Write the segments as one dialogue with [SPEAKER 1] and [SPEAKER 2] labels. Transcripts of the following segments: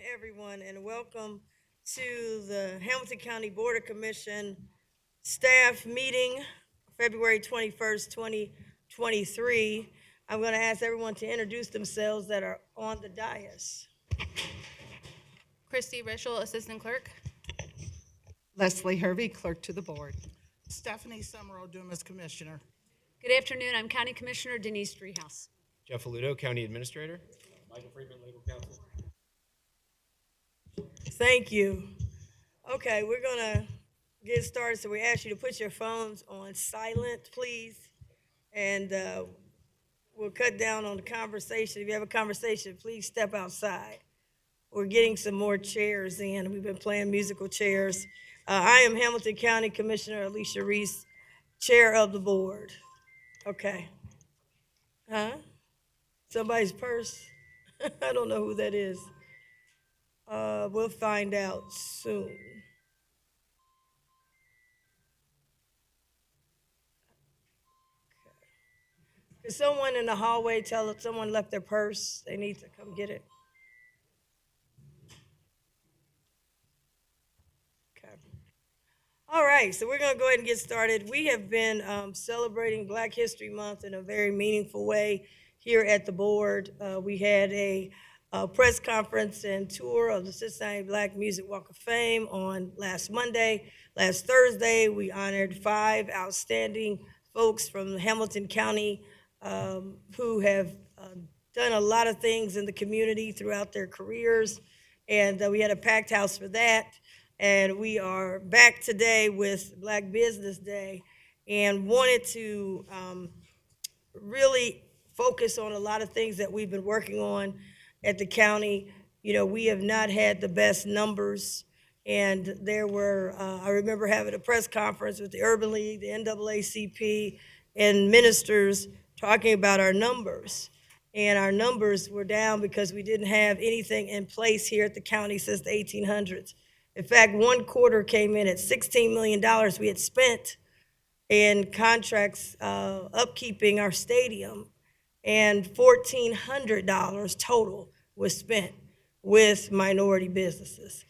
[SPEAKER 1] everyone, and welcome to the Hamilton County Board of Commission staff meeting, February 21st, 2023. I'm going to ask everyone to introduce themselves that are on the dais.
[SPEAKER 2] Christy Rischel, Assistant Clerk.
[SPEAKER 3] Leslie Hervey, Clerk to the Board.
[SPEAKER 4] Stephanie Summerall, Dumas Commissioner.
[SPEAKER 5] Good afternoon. I'm County Commissioner Denise Driehaus.
[SPEAKER 6] Jeff Aludo, County Administrator. Michael Friedman, Legal Counsel.
[SPEAKER 1] Thank you. Okay, we're going to get started, so we ask you to put your phones on silent, please, and we'll cut down on the conversation. If you have a conversation, please step outside. We're getting some more chairs in. We've been playing musical chairs. I am Hamilton County Commissioner Alicia Reese, Chair of the Board. Okay. Huh? Somebody's purse? I don't know who that is. We'll find out soon. Could someone in the hallway tell if someone left their purse? They need to come get it. Okay. All right, so we're going to go ahead and get started. We have been celebrating Black History Month in a very meaningful way here at the board. We had a press conference and tour of the Cincinnati Black Music Walk of Fame on last Monday. Last Thursday, we honored 5 outstanding folks from Hamilton County who have done a lot of things in the community throughout their careers, and we had a packed house for that. And we are back today with Black Business Day and wanted to really focus on a lot of things that we've been working on at the county. You know, we have not had the best numbers, and there were, I remember having a press conference with the Urban League, the NAACP, and ministers talking about our numbers. And our numbers were down because we didn't have anything in place here at the county since the 1800s. In fact, one quarter came in at $16 million we had spent in contracts upkeeping our stadium, and $1,400 total was spent with minority businesses.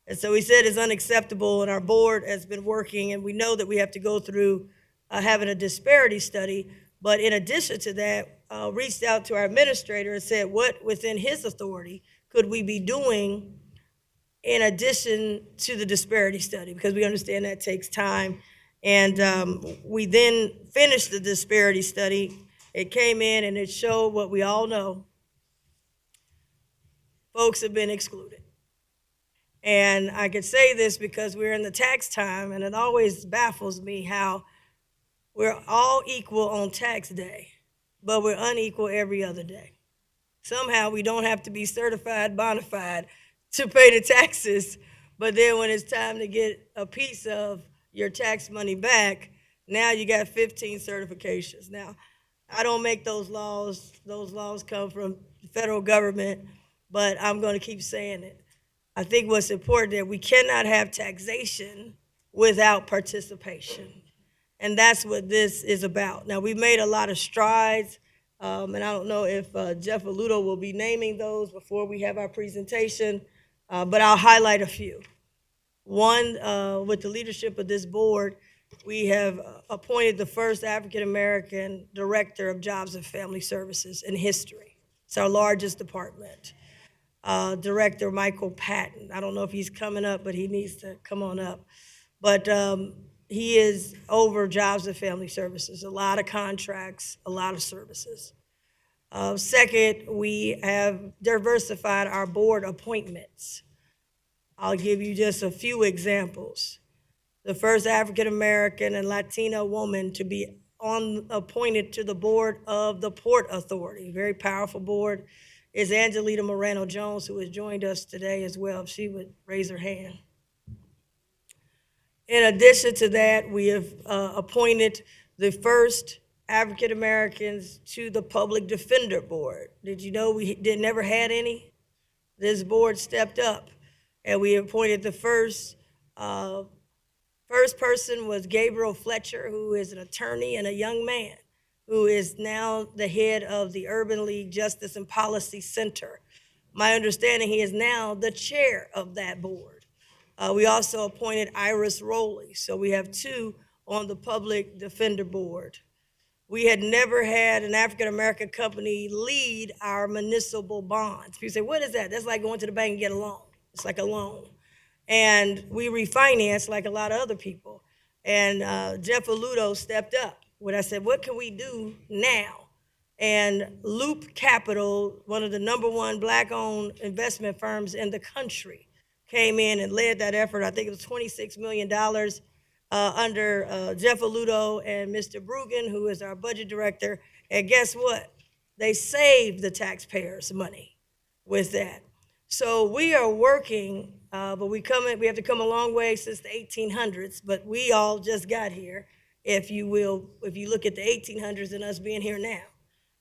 [SPEAKER 1] And so we said it's unacceptable, and our board has been working, and we know that we have to go through having a disparity study. But in addition to that, reached out to our administrator and said, what within his authority could we be doing in addition to the disparity study? Because we understand that takes time. And we then finished the disparity study. It came in and it showed what we all know. Folks have been excluded. And I could say this because we're in the tax time, and it always baffles me how we're all equal on tax day, but we're unequal every other day. Somehow we don't have to be certified, bona fide to pay the taxes, but then when it's time to get a piece of your tax money back, now you got 15 certifications. Now, I don't make those laws. Those laws come from the federal government, but I'm going to keep saying it. I think what's important that we cannot have taxation without participation, and that's what this is about. Now, we've made a lot of strides, and I don't know if Jeff Aludo will be naming those before we have our presentation, but I'll highlight a few. One, with the leadership of this board, we have appointed the first African-American Director of Jobs and Family Services in history. It's our largest department. Director Michael Patton. I don't know if he's coming up, but he needs to come on up. But he is over Jobs and Family Services, a lot of contracts, a lot of services. Second, we have diversified our board appointments. I'll give you just a few examples. The first African-American and Latino woman to be appointed to the board of the Port Authority, very powerful board, is Angelita Moreno-Jones, who has joined us today as well, if she would raise her hand. In addition to that, we have appointed the first African-Americans to the Public Defender Board. Did you know we never had any? This board stepped up, and we appointed the first person was Gabriel Fletcher, who is an attorney and a young man, who is now the head of the Urban League Justice and Policy Center, My understanding, he is now the chair of that board. We also appointed Iris Rowley, so we have two on the Public Defender Board. We had never had an African-American company lead our municipal bonds. People say, what is that? That's like going to the bank and get a loan. It's like a loan. And we refinanced like a lot of other people. And Jeff Aludo stepped up when I said, what can we do now? And Loop Capital, one of the #1 Black-owned investment firms in the country, came in and led that effort. I think it was $26 million under Jeff Aludo and Mr. Brugan, who is our budget director. And guess what? They saved the taxpayers money with that. So we are working, but we have to come a long way since the 1800s, but we all just got here, if you will, if you look at the 1800s and us being here now.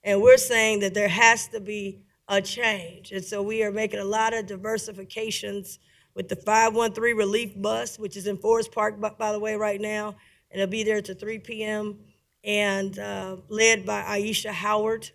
[SPEAKER 1] And we're saying that there has to be a change. And so we are making a lot of diversifications with the 513 relief bus, which is in Forest Park, by the way, right now, and it'll be there till 3 p.m., and led by Aisha Howard.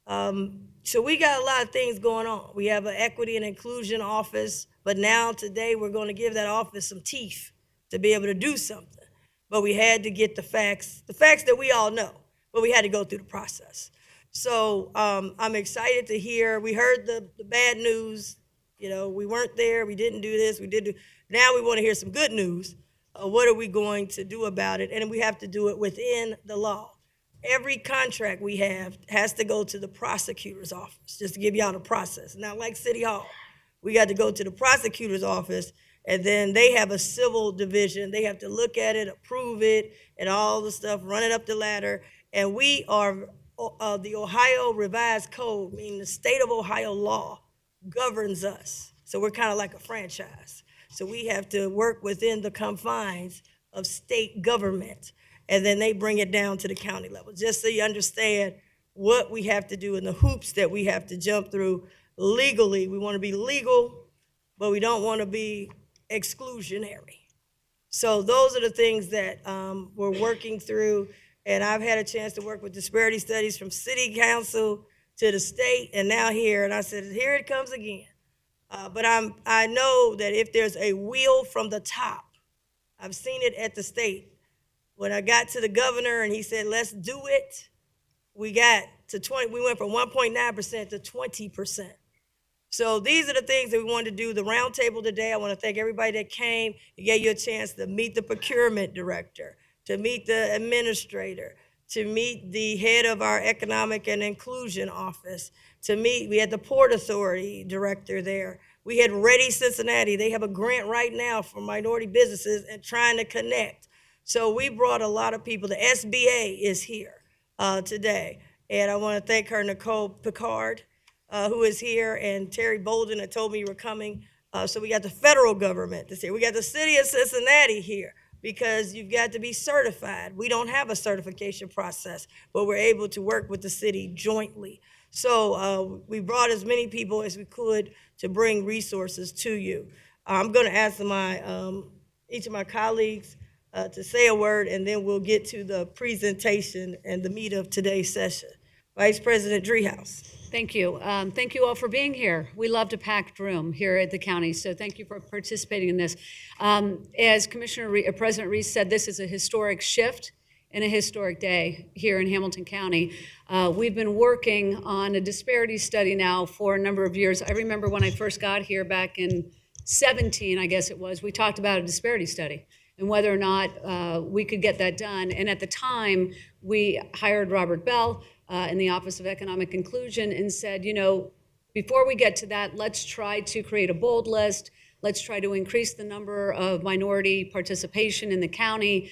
[SPEAKER 1] So we got a lot of things going on. We have an equity and inclusion office, but now today we're going to give that office some teeth to be able to do something. But we had to get the facts that we all know, but we had to go through the process. So I'm excited to hear. We heard the bad news. You know, we weren't there. We didn't do this. We did do. Now we want to hear some good news. What are we going to do about it? And we have to do it within the law. Every contract we have has to go to the prosecutor's office, just to give y'all the process. Not like City Hall. We got to go to the prosecutor's office, and then they have a civil division. They have to look at it, approve it, and all the stuff, run it up the ladder. And we are the Ohio Revised Code, meaning the state of Ohio law, governs us. So we're kind of like a franchise. So we have to work within the confines of state government, and then they bring it down to the county level, just so you understand what we have to do and the hoops that we have to jump through legally. We want to be legal, but we don't want to be exclusionary. So those are the things that we're working through, and I've had a chance to work with disparity studies from city council to the state, and now here, and I said, here it comes again. But I know that if there's a will from the top, I've seen it at the state. When I got to the governor and he said, let's do it, we got to 20, we went from 1.9% to 20%. So these are the things that we wanted to do. The roundtable today, I want to thank everybody that came. It gave you a chance to meet the procurement director, to meet the administrator, to meet the head of our economic and inclusion office, we had the Port Authority director there. We had Ready Cincinnati. They have a grant right now for minority businesses and trying to connect. So we brought a lot of people. The SBA is here today. And I want to thank her, Nicole Picard, who is here, and Terry Bolden that told me you were coming. So we got the federal government this year. We got the city of Cincinnati here, because you've got to be certified. We don't have a certification process, but we're able to work with the city jointly. So we brought as many people as we could to bring resources to you. I'm going to ask each of my colleagues to say a word, and then we'll get to the presentation and the meat of today's session. Vice President Driehaus.
[SPEAKER 5] Thank you. Thank you all for being here. We loved a packed room here at the county, so thank you for participating in this. As President Reese said, this is a historic shift and a historic day here in Hamilton County. We've been working on a disparity study now for a number of years. I remember when I first got here back in 17, I guess it was, we talked about a disparity study and whether or not we could get that done. And at the time, we hired Robert Bell in the Office of Economic Inclusion and said, you know, before we get to that, let's try to create a bold list. Let's try to increase the number of minority participation in the county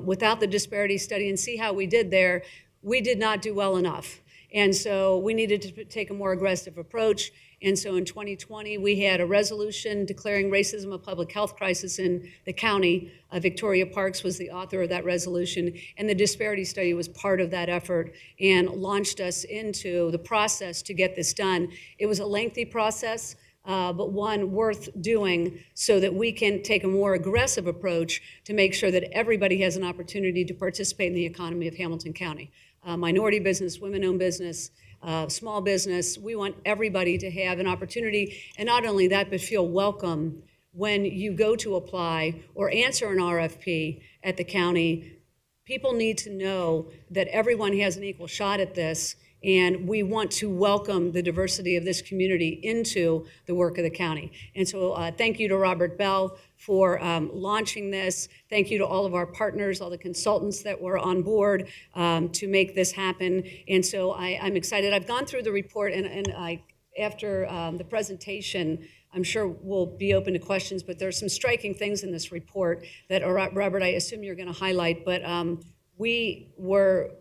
[SPEAKER 5] without the disparity study and see how we did there. We did not do well enough. And so we needed to take a more aggressive approach. And so in 2020, we had a resolution declaring racism a public health crisis in the county. Victoria Parks was the author of that resolution, and the disparity study was part of that effort and launched us into the process to get this done. It was a lengthy process, but one worth doing so that we can take a more aggressive approach to make sure that everybody has an opportunity to participate in the economy of Hamilton County. Minority business, women-owned business, small business. We want everybody to have an opportunity, and not only that, but feel welcome when you go to apply or answer an RFP at the county. People need to know that everyone has an equal shot at this, and we want to welcome the diversity of this community into the work of the county. And so thank you to Robert Bell for launching this. Thank you to all of our partners, all the consultants that were on board to make this happen. And so I'm excited. I've gone through the report, and after the presentation, I'm sure we'll be open to questions, but there's some striking things in this report that, Robert, I assume you're going to highlight, but we were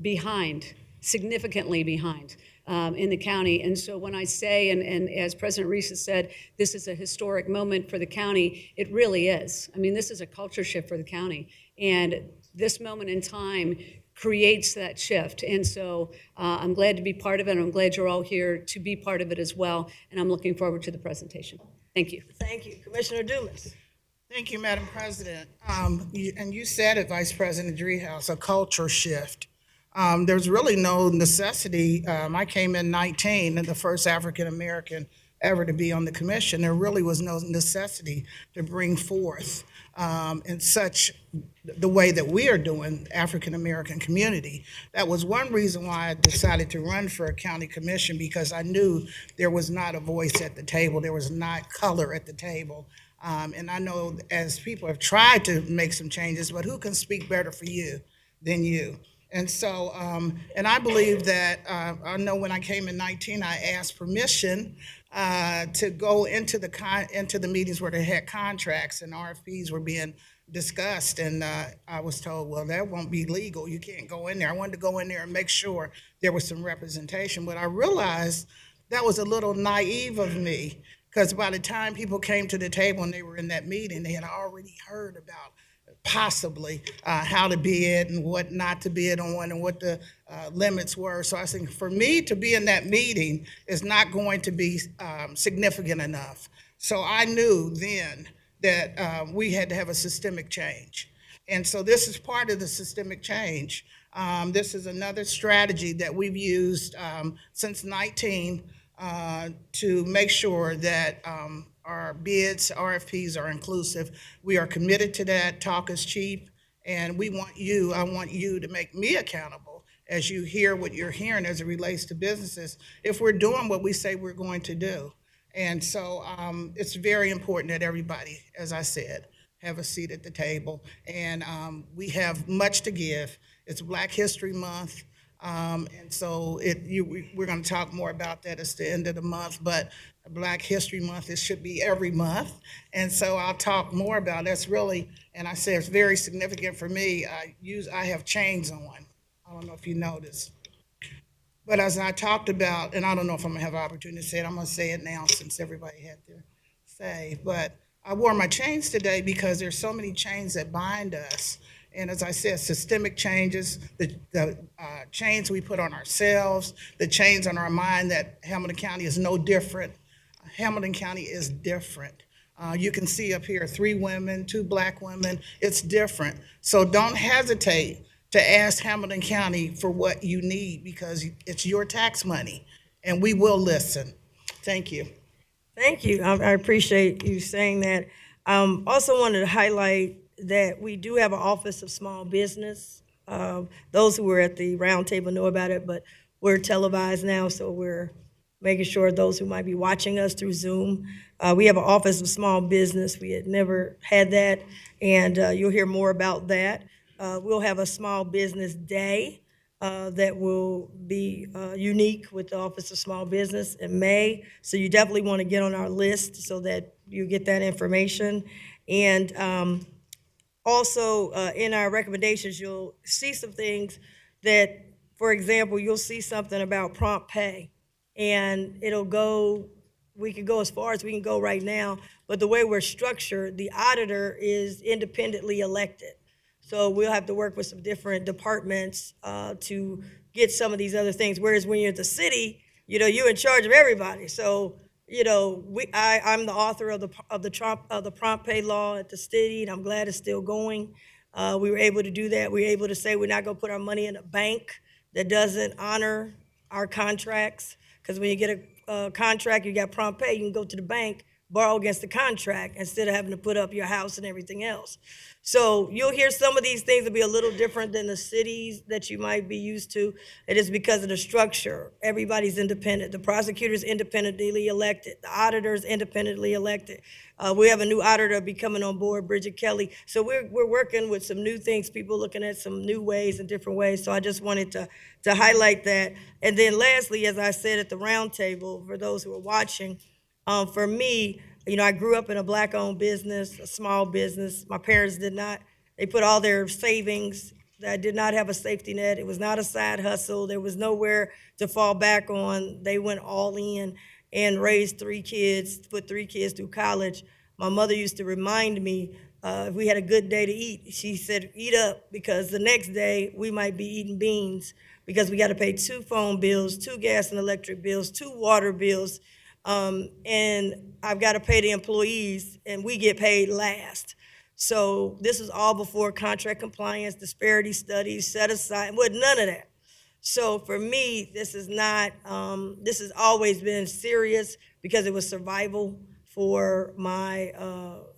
[SPEAKER 5] behind, significantly behind in the county. And so when I say, and as President Reese has said, this is a historic moment for the county, it really is. I mean, this is a culture shift for the county. And this moment in time creates that shift. And so I'm glad to be part of it. I'm glad you're all here to be part of it as well. And I'm looking forward to the presentation. Thank you.
[SPEAKER 1] Thank you. Commissioner Dumas.
[SPEAKER 4] Thank you, Madam President. And you said it, Vice President Driehaus, a culture shift. There's really no necessity. I came in 19 and the first African-American ever to be on the commission. There really was no necessity to bring forth in such the way that we are doing African-American community. That was one reason why I decided to run for a county commission, because I knew there was not a voice at the table. There was not color at the table. And I know as people have tried to make some changes, but who can speak better for you than you? And so, and I believe that, I know when I came in 19, I asked permission to go into the meetings where they had contracts and RFPs were being discussed. And I was told, well, that won't be legal. You can't go in there. I wanted to go in there and make sure there was some representation. But I realized that was a little naive of me, because by the time people came to the table and they were in that meeting, they had already heard about possibly how to bid and what not to bid on and what the limits were. So I think for me to be in that meeting is not going to be significant enough. So I knew then that we had to have a systemic change. And so this is part of the systemic change. This is another strategy that we've used since 19 to make sure that our bids, RFPs are inclusive. We are committed to that. Talk is cheap. And we want you, I want you to make me accountable as you hear what you're hearing as it relates to businesses, if we're doing what we say we're going to do. And so it's very important that everybody, as I said, have a seat at the table. And we have much to give. It's Black History Month. And so we're going to talk more about that at the end of the month, but Black History Month, it should be every month. And so I'll talk more about it. That's really, and I say it's very significant for me. I have chains on. I don't know if you noticed. But as I talked about, and I don't know if I'm gonna have an opportunity to say it, I'm gonna say it now since everybody had their say, but I wore my chains today because there's so many chains that bind us. And as I said, systemic changes, the chains we put on ourselves, the chains on our mind that Hamilton County is no different. Hamilton County is different. You can see up here 3 women, 2 Black women. It's different. So don't hesitate to ask Hamilton County for what you need, because it's your tax money and we will listen. Thank you.
[SPEAKER 1] Thank you. I appreciate you saying that. Also wanted to highlight that we do have an Office of Small Business. Those who were at the roundtable know about it, but we're televised now, so we're making sure those who might be watching us through Zoom, we have an Office of Small Business. We had never had that, and you'll hear more about that. We'll have a Small Business Day that will be unique with the Office of Small Business in May, so you definitely want to get on our list so that you get that information. And also, in our recommendations, you'll see some things that, for example, you'll see something about prompt pay. And we can go as far as we can go right now, but the way we're structured, the auditor is independently elected. So we'll have to work with some different departments to get some of these other things. Whereas when you're at the city, you're in charge of everybody. So I'm the author of the prompt pay law at the city, and I'm glad it's still going. We were able to do that. We were able to say we're not going to put our money in a bank that doesn't honor our contracts, because when you get a contract, you got prompt pay, you can go to the bank, borrow against the contract instead of having to put up your house and everything else. So you'll hear some of these things will be a little different than the cities that you might be used to. It is because of the structure. Everybody's independent. The prosecutor's independently elected. The auditor's independently elected. We have a new auditor be coming on board, Bridget Kelly. So we're working with some new things, people looking at some new ways and different ways. So I just wanted to highlight that. And then lastly, as I said at the roundtable, for those who are watching, for me, I grew up in a Black-owned business, a small business. My parents did not. They put all their savings. I did not have a safety net. It was not a side hustle. There was nowhere to fall back on. They went all in and raised 3 kids, put 3 kids through college. My mother used to remind me, if we had a good day to eat, she said, eat up, because the next day we might be eating beans, because we got to pay 2 phone bills, 2 gas and electric bills, 2 water bills, and I've got to pay the employees, and we get paid last. So this is all before contract compliance, disparity studies, set aside, with none of that. So for me, this is not, this has always been serious because it was survival for my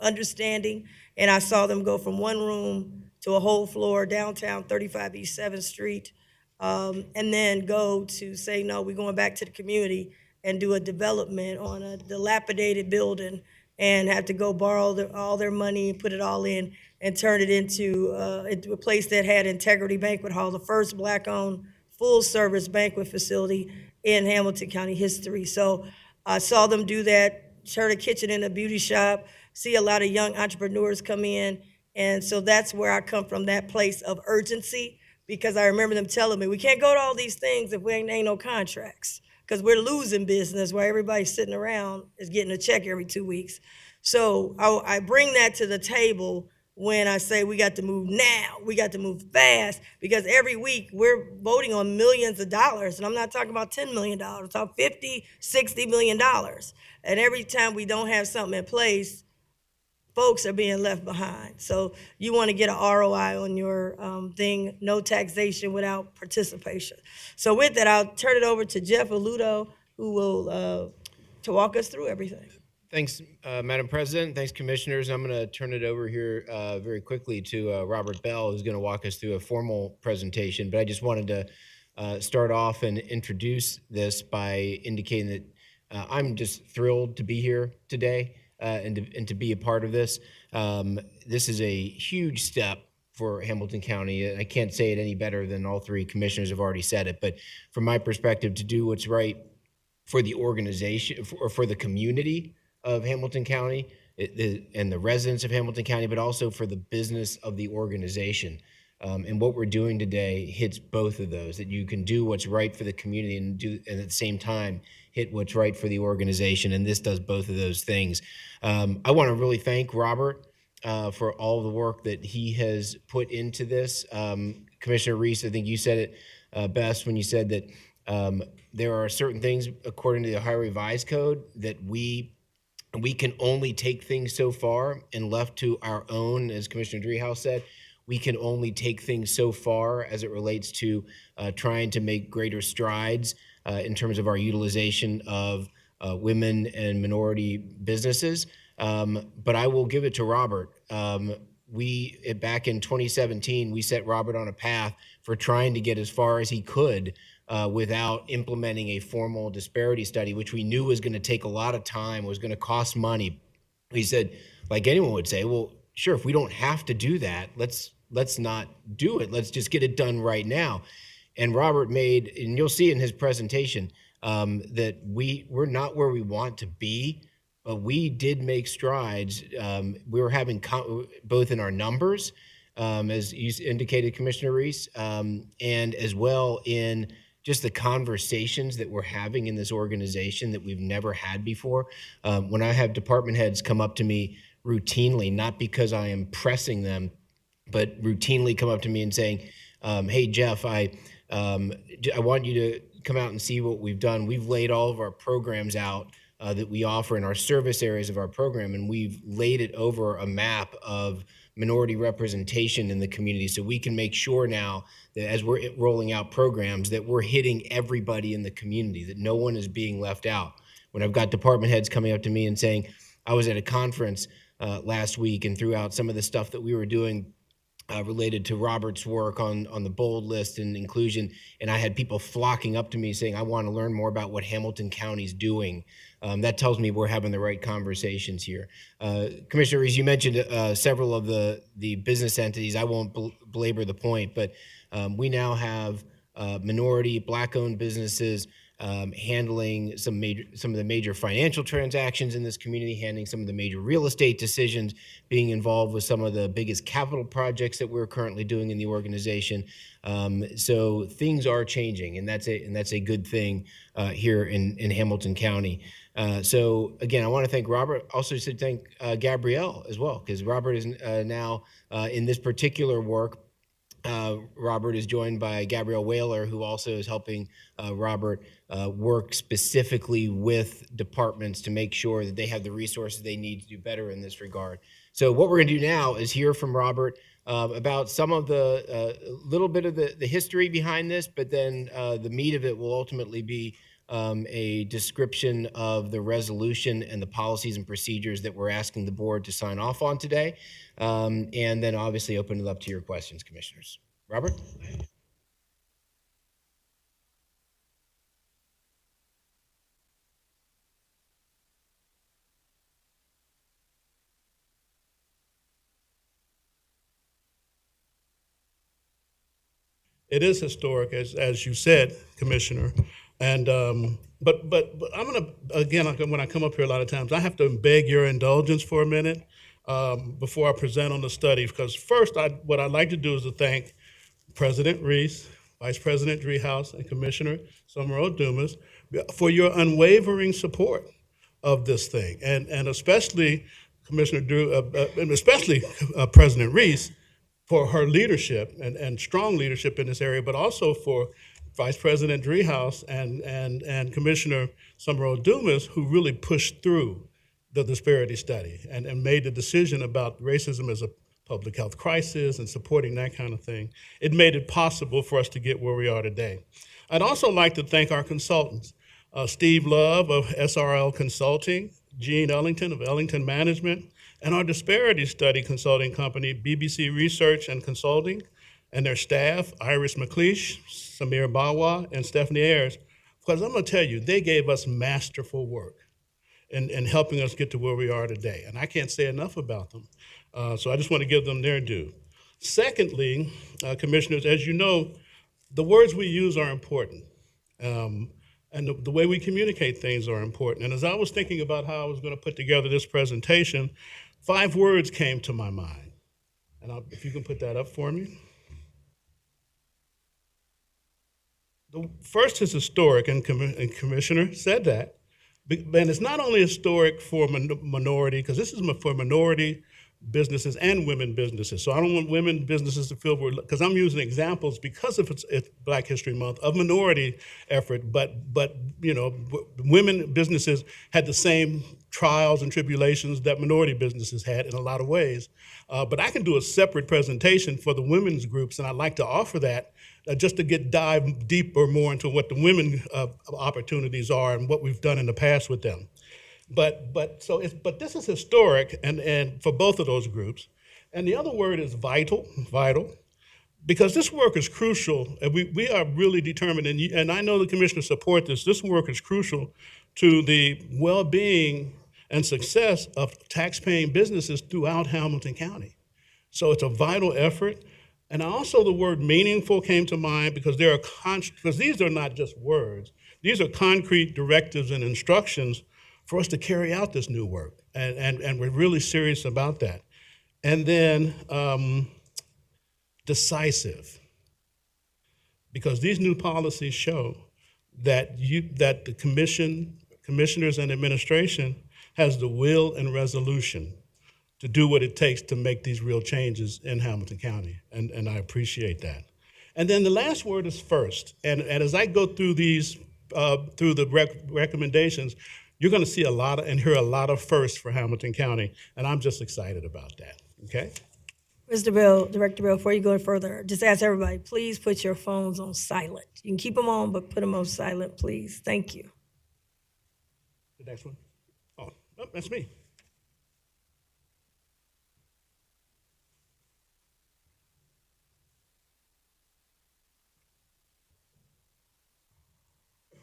[SPEAKER 1] understanding. And I saw them go from 1 room to a whole floor downtown 35 East 7th Street, and then go to say, no, we're going back to the community and do a development on a dilapidated building and have to go borrow all their money and put it all in and turn it into a place that had Integrity Banquet Hall, the first Black-owned full-service banquet facility in Hamilton County history. So I saw them do that, turn a kitchen into a beauty shop, see a lot of young entrepreneurs come in. And so that's where I come from, that place of urgency, because I remember them telling me, we can't go to all these things if we ain't no contracts, because we're losing business while everybody's sitting around is getting a check every 2 weeks. So I bring that to the table when I say we got to move now, we got to move fast, because every week we're voting on millions of dollars, and I'm not talking about $10 million, I'm talking $50, $60 million. And every time we don't have something in place, folks are being left behind. So you want to get an ROI on your thing, no taxation without participation. So with that, I'll turn it over to Jeff Aludo, who will to walk us through everything.
[SPEAKER 6] Thanks, Madam President. Thanks, Commissioners. I'm going to turn it over here very quickly to Robert Bell, who's going to walk us through a formal presentation. But I just wanted to start off and introduce this by indicating that I'm just thrilled to be here today and to be a part of this. This is a huge step for Hamilton County. I can't say it any better than all 3 commissioners have already said it. But from my perspective, to do what's right for the organization, for the community of Hamilton County and the residents of Hamilton County, but also for the business of the organization. And what we're doing today hits both of those, that you can do what's right for the community and at the same time hit what's right for the organization. And this does both of those things. I want to really thank Robert for all the work that he has put into this. Commissioner Reese, I think you said it best when you said that there are certain things according to the Ohio Revised Code that we can only take things so far, and left to our own, as Commissioner Driehaus said, we can only take things so far as it relates to trying to make greater strides in terms of our utilization of women and minority businesses. But I will give it to Robert. Back in 2017, we set Robert on a path for trying to get as far as he could without implementing a formal disparity study, which we knew was going to take a lot of time, was going to cost money. He said, like anyone would say, well, sure, if we don't have to do that, let's not do it. Let's just get it done right now. And Robert made, and you'll see in his presentation, that we're not where we want to be, but we did make strides. We were having both in our numbers, as you indicated, Commissioner Reese, and as well in just the conversations that we're having in this organization that we've never had before. When I have department heads come up to me routinely, not because I am pressing them, but routinely come up to me and saying, hey, Jeff, I want you to come out and see what we've done. We've laid all of our programs out that we offer in our service areas of our program, and we've laid it over a map of minority representation in the community, so we can make sure now that as we're rolling out programs that we're hitting everybody in the community, that no one is being left out. When I've got department heads coming up to me and saying, I was at a conference last week and threw out some of the stuff that we were doing related to Robert's work on the bold list and inclusion, and I had people flocking up to me saying, I want to learn more about what Hamilton County's doing. That tells me we're having the right conversations here. Commissioner Reese, you mentioned several of the business entities. I won't belabor the point, but we now have minority, Black-owned businesses handling some of the major financial transactions in this community, handling some of the major real estate decisions, being involved with some of the biggest capital projects that we're currently doing in the organization. So things are changing, and that's a good thing here in Hamilton County. So again, I want to thank Robert. Also, should thank Gabrielle as well, because Robert is now in this particular work. Robert is joined by Gabrielle Whaler, who also is helping Robert work specifically with departments to make sure that they have the resources they need to do better in this regard. So what we're going to do now is hear from Robert about some of the little bit of the history behind this, but then the meat of it will ultimately be a description of the resolution and the policies and procedures that we're asking the board to sign off on today, and then obviously open it up to your questions, commissioners. Robert?
[SPEAKER 2] It is historic, as you said, Commissioner. And but I'm gonna, again, when I come up here a lot of times, I have to beg your indulgence for a minute before I present on the study. Because first, what I'd like to do is to thank President Reese, Vice President Driehaus, and Commissioner Summerall Dumas for your unwavering support of this thing, and especially Commissioner and especially President Reese for her leadership and strong leadership in this area, but also for Vice President Driehaus and Commissioner Summerall Dumas, who really pushed through the disparity study and made the decision about racism as a public health crisis and supporting that kind of thing. It made it possible for us to get where we are today. I'd also like to thank our consultants, Steve Love of SRL Consulting, Gene Ellington of Ellington Management, and our disparity study consulting company, BBC Research and Consulting, and their staff, Iris McLeish, Samir Bawa, and Stephanie Ayers, because I'm gonna tell you, they gave us masterful work in helping us get to where we are today. And I can't say enough about them. So I just want to give them their due. Secondly, commissioners, as you know, the words we use are important. And the way we communicate things are important. And as I was thinking about how I was going to put together this presentation, 5 words came to my mind. And if you can put that up for me. The first is historic, and Commissioner said that. And it's not only historic for minority, because this is for minority businesses and women businesses. So I don't want women businesses to feel, because I'm using examples because of it's Black History Month of minority effort, but you know, women businesses had the same trials and tribulations that minority businesses had in a lot of ways. But I can do a separate presentation for the women's groups, and I'd like to offer that just to dive deeper more into what the women opportunities are and what we've done in the past with them. But this is historic and for both of those groups. And the other word is vital, because this work is crucial, and we are really determined, and I know the commissioners support this. This work is crucial to the well-being and success of tax-paying businesses throughout Hamilton County. So it's a vital effort. And also the word meaningful came to mind because because these are not just words. These are concrete directives and instructions for us to carry out this new work. And we're really serious about that. And then decisive, because these new policies show that the commissioners and administration has the will and resolution to do what it takes to make these real changes in Hamilton County, and I appreciate that. And then the last word is first, and as I go through these, through the recommendations, you're gonna see a lot and hear a lot of firsts for Hamilton County, and I'm just excited about that, okay?
[SPEAKER 1] Mr. Bell, Director Bell, before you go further, just ask everybody, please put your phones on silent. You can keep them on, but put them on silent, please. Thank you.
[SPEAKER 2] The next one. Oh, that's me.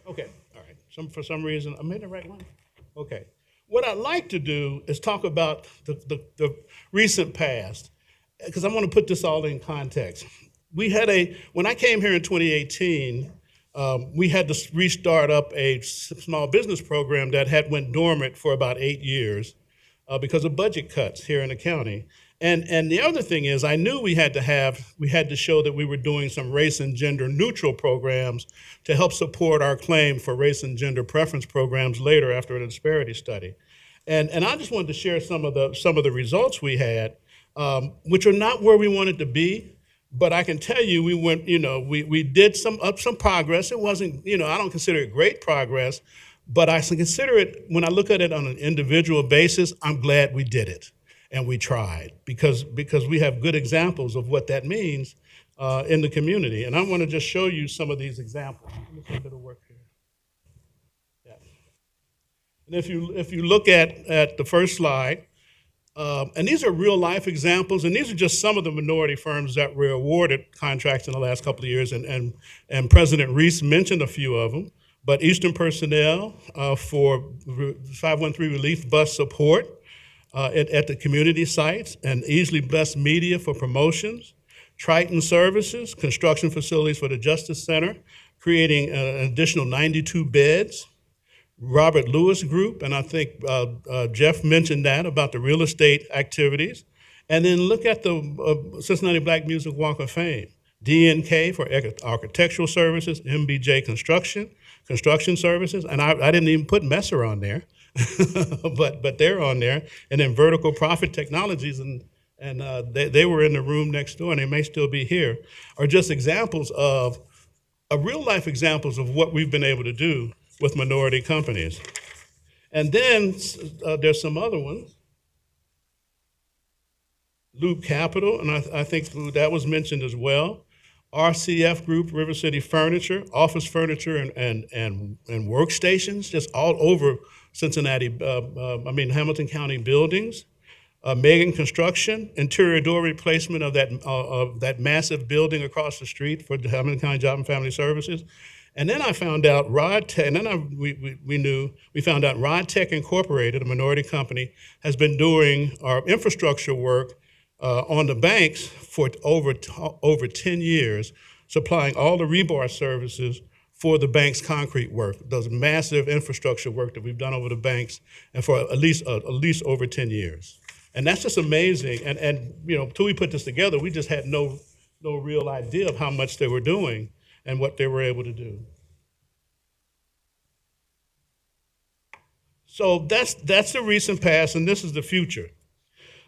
[SPEAKER 2] Okay, all right. For some reason, I made the right one. Okay. What I'd like to do is talk about the recent past, because I want to put this all in context. When I came here in 2018, we had to restart up a small business program that had went dormant for about 8 years because of budget cuts here in the county. And the other thing is, I knew we had to show that we were doing some race and gender neutral programs to help support our claim for race and gender preference programs later after a disparity study. And I just wanted to share some of the results we had, which are not where we wanted to be. But I can tell you, we did some progress. It wasn't, I don't consider it great progress, but I consider it, when I look at it on an individual basis, I'm glad we did it and we tried, because we have good examples of what that means in the community. And I want to just show you some of these examples. Let me see if it'll work here. Yeah. And if you look at the first slide, and these are real life examples, and these are just some of the minority firms that were awarded contracts in the last couple of years, and President Reese mentioned a few of them, but Eastern Personnel for 513 Relief Bus Support at the community sites, and Easily Blessed Media for promotions, Triton Services, construction facilities for the Justice Center, creating an additional 92 beds, Robert Lewis Group, and I think Jeff mentioned that about the real estate activities. And then look at the Cincinnati Black Music Walk of Fame. DNK for architectural services, MBJ construction services, and I didn't even put Messer on there, but they're on there. And then Vertical Profit Technologies, and they were in the room next door, and they may still be here, are just examples of real life examples of what we've been able to do with minority companies. And then there's some other ones. Loop Capital, and I think that was mentioned as well. RCF Group, River City Furniture, office furniture and workstations, just all over Cincinnati, Hamilton County buildings. Megan Construction, interior door replacement of that massive building across the street for the Hamilton County Job and Family Services. And then I found out RodTech, and then we found out RodTech Incorporated, a minority company, has been doing our infrastructure work on the banks for over 10 years, supplying all the rebar services for the bank's concrete work, those massive infrastructure work that we've done over the banks, and for at least over 10 years. And that's just amazing. And until we put this together, we just had no real idea of how much they were doing and what they were able to do. So that's the recent past, and this is the future.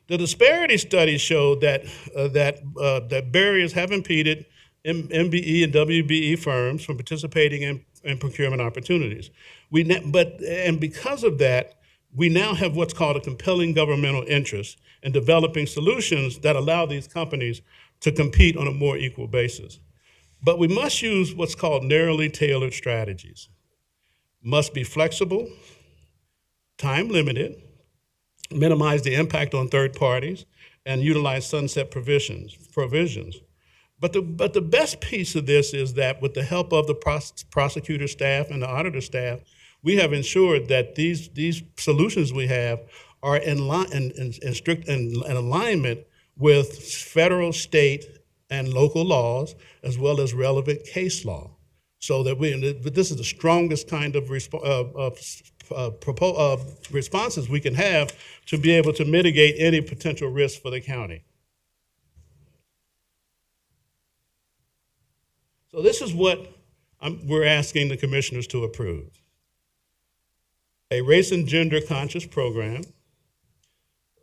[SPEAKER 2] The disparity studies showed that barriers have impeded MBE and WBE firms from participating in procurement opportunities. And because of that, we now have what's called a compelling governmental interest in developing solutions that allow these companies to compete on a more equal basis. But we must use what's called narrowly tailored strategies. Must be flexible, time limited, minimize the impact on third parties, and utilize sunset provisions. But the best piece of this is that with the help of the prosecutor staff and the auditor staff, we have ensured that these solutions we have are in strict alignment with federal, state, and local laws, as well as relevant case law, so that this is the strongest kind of responses we can have to be able to mitigate any potential risk for the county. So this is what we're asking the commissioners to approve. A race and gender conscious program,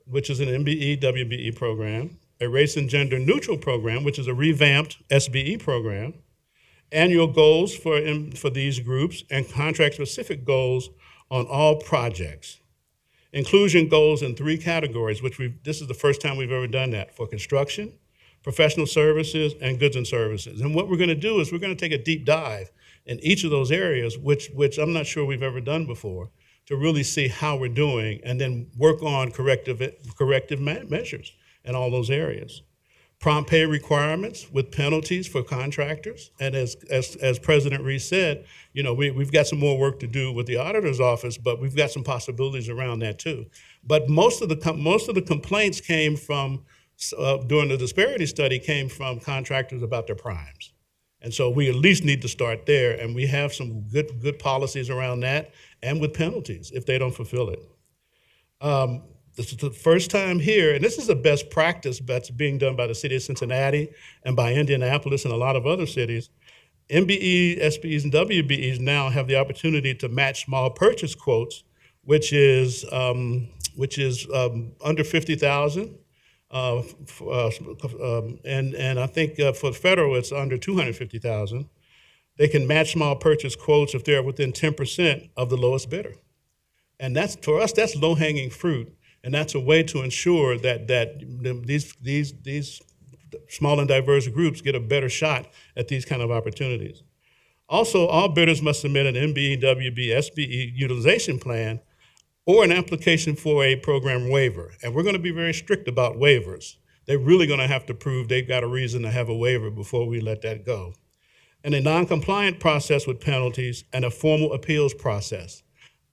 [SPEAKER 2] which is an MBE, WBE program, a race and gender neutral program, which is a revamped SBE program, annual goals for these groups, and contract specific goals on all projects. Inclusion goals in 3 categories, this is the first time we've ever done that, for construction, professional services, and goods and services. And what we're gonna do is we're gonna take a deep dive in each of those areas, which I'm not sure we've ever done before, to really see how we're doing and then work on corrective measures in all those areas. Prompt pay requirements with penalties for contractors. And as President Reese said, you know, we've got some more work to do with the auditor's office, but we've got some possibilities around that too. But most of the complaints came from, during the disparity study, came from contractors about their primes. And so we at least need to start there, and we have some good policies around that and with penalties if they don't fulfill it. This is the first time here, and this is a best practice that's being done by the city of Cincinnati and by Indianapolis and a lot of other cities. MBE, SBEs, and WBEs now have the opportunity to match small purchase quotes, which is under 50,000. And I think for federal, it's under 250,000. They can match small purchase quotes if they're within 10% of the lowest bidder. And that's, for us, that's low-hanging fruit. And that's a way to ensure that these small and diverse groups get a better shot at these kind of opportunities. Also, all bidders must submit an MBE, WB, SBE utilization plan or an application for a program waiver. And we're going to be very strict about waivers. They're really going to have to prove they've got a reason to have a waiver before we let that go. And a non-compliant process with penalties and a formal appeals process.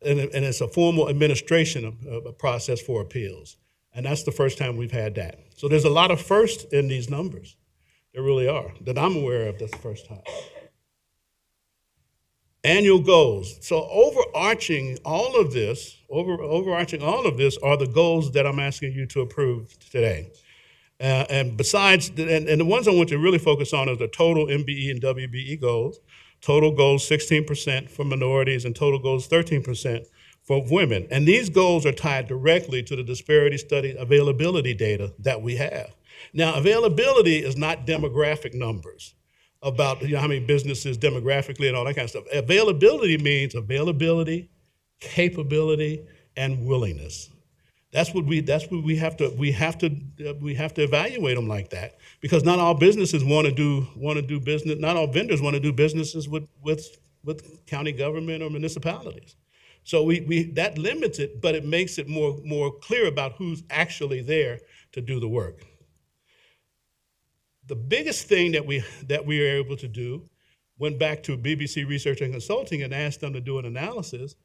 [SPEAKER 2] And it's a formal administration of a process for appeals. And that's the first time we've had that. So there's a lot of firsts in these numbers. There really are, that I'm aware of. That's the first time. Annual goals. So overarching all of this are the goals that I'm asking you to approve today. And besides, and the ones I want to really focus on are the total MBE and WBE goals. Total goals 16% for minorities and total goals 13% for women. And these goals are tied directly to the disparity study availability data that we have. Now, availability is not demographic numbers about how many businesses demographically and all that kind of stuff. Availability means availability, capability, and willingness. That's what we have to evaluate them like that, because not all businesses want to do business. Not all vendors want to do businesses with county government or municipalities. So that limits it, but it makes it more clear about who's actually there to do the work. The biggest thing that we were able to do went back to BBC Research and Consulting and asked them to do an analysis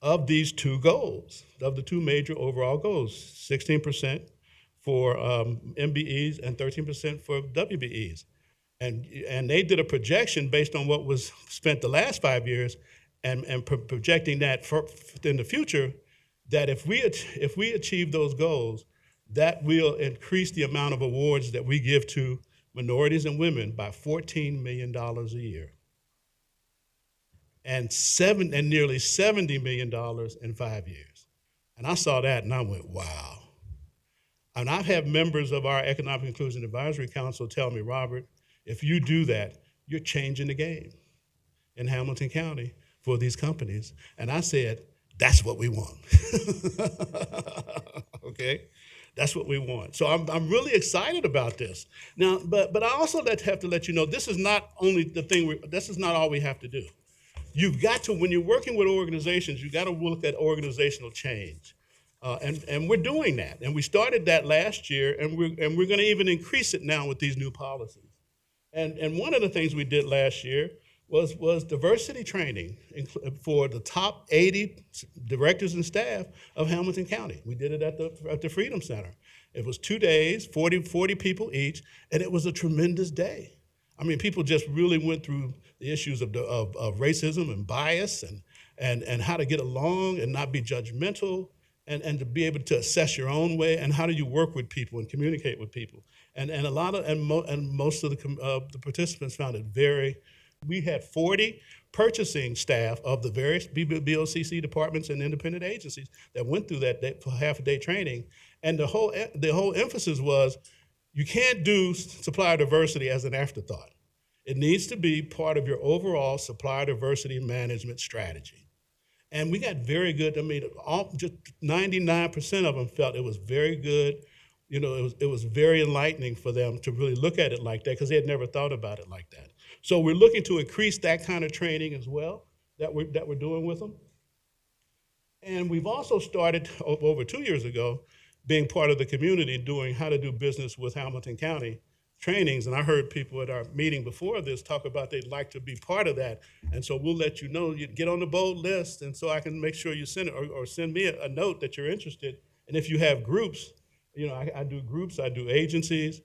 [SPEAKER 2] of these 2 goals, of the 2 major overall goals, 16% for MBEs and 13% for WBEs. And they did a projection based on what was spent the last 5 years and projecting that in the future, that if we achieve those goals, that will increase the amount of awards that we give to minorities and women by $14 million a year. And nearly $70 million in 5 years. And I saw that and I went, wow. And I've had members of our Economic Inclusion Advisory Council tell me, Robert, if you do that, you're changing the game in Hamilton County for these companies. And I said, that's what we want. Okay? That's what we want. So I'm really excited about this. Now, but I also have to let you know, this is not only the thing, this is not all we have to do. You've got to, when you're working with organizations, you've got to look at organizational change. And we're doing that. And we started that last year, and we're going to even increase it now with these new policies. And one of the things we did last year was diversity training for the top 80 directors and staff of Hamilton County. We did it at the Freedom Center. It was 2 days, 40 people each, and it was a tremendous day. I mean, people just really went through the issues of racism and bias and how to get along and not be judgmental and to be able to assess your own way, and how do you work with people and communicate with people. And most of the participants found it very. We had 40 purchasing staff of the various BOCC departments and independent agencies that went through that half-a-day training, and the whole emphasis was, you can't do supplier diversity as an afterthought. It needs to be part of your overall supplier diversity management strategy. And we got very good, I mean, just 99% of them felt it was very good. You know, it was very enlightening for them to really look at it like that because they had never thought about it like that. So we're looking to increase that kind of training as well that we're doing with them. And we've also started over 2 years ago being part of the community doing how to do business with Hamilton County trainings. And I heard people at our meeting before this talk about they'd like to be part of that. And so we'll let you know, you get on the bold list, and so I can make sure you send it or send me a note that you're interested. And if you have groups, you know, I do groups, I do agencies,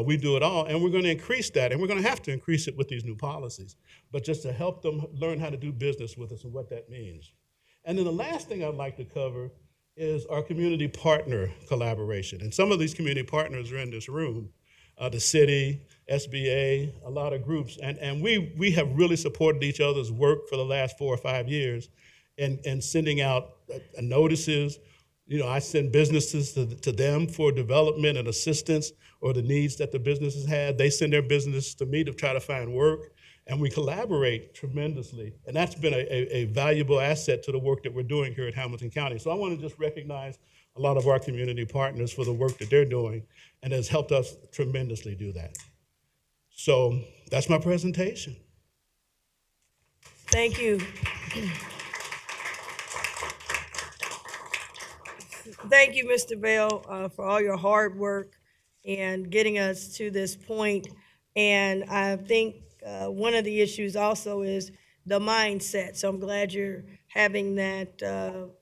[SPEAKER 2] we do it all, and we're going to increase that, and we're going to have to increase it with these new policies, but just to help them learn how to do business with us and what that means. And then the last thing I'd like to cover is our community partner collaboration. And some of these community partners are in this room, the city, SBA, a lot of groups, and we have really supported each other's work for the last 4 or 5 years and sending out notices. You know, I send businesses to them for development and assistance or the needs that the businesses had. They send their business to me to try to find work, and we collaborate tremendously. And that's been a valuable asset to the work that we're doing here at Hamilton County. So I want to just recognize a lot of our community partners for the work that they're doing, and has helped us tremendously do that. So that's my presentation.
[SPEAKER 1] Thank you. Thank you, Mr. Bell, for all your hard work and getting us to this point. And I think one of the issues also is the mindset. So I'm glad you're having that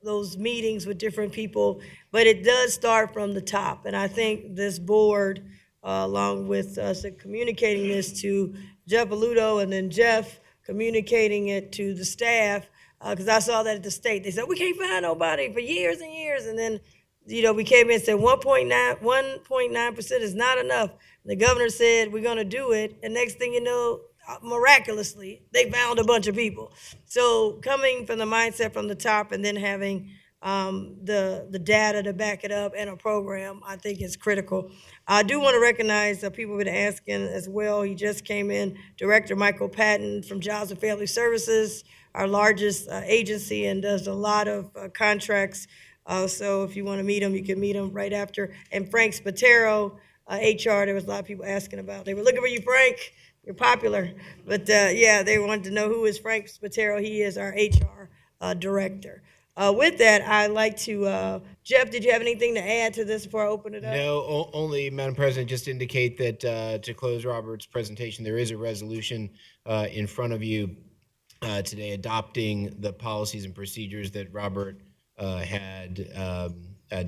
[SPEAKER 1] those meetings with different people. But it does start from the top. And I think this board, along with us communicating this to Jeff Aludo and then Jeff communicating it to the staff, because I saw that at the state. They said, we can't find nobody for years and years. And then, you know, we came in and said 1.9% is not enough. The governor said, we're going to do it. And next thing you know, miraculously, they found a bunch of people. So coming from the mindset from the top and then having the data to back it up and a program, I think is critical. I do want to recognize people have been asking as well. He just came in, Director Michael Patton from Jobs and Family Services, our largest agency, and does a lot of contracts. So if you want to meet him, you can meet him right after. And Frank Spatero, HR, there was a lot of people asking about. They were looking for you, Frank. You're popular. But yeah, they wanted to know who is Frank Spatero. He is our HR director. With that, I'd like to, Jeff, did you have anything to add to this before I open it up?
[SPEAKER 6] No, only, Madam President, just indicate that to close Robert's presentation, there is a resolution in front of you today adopting the policies and procedures that Robert had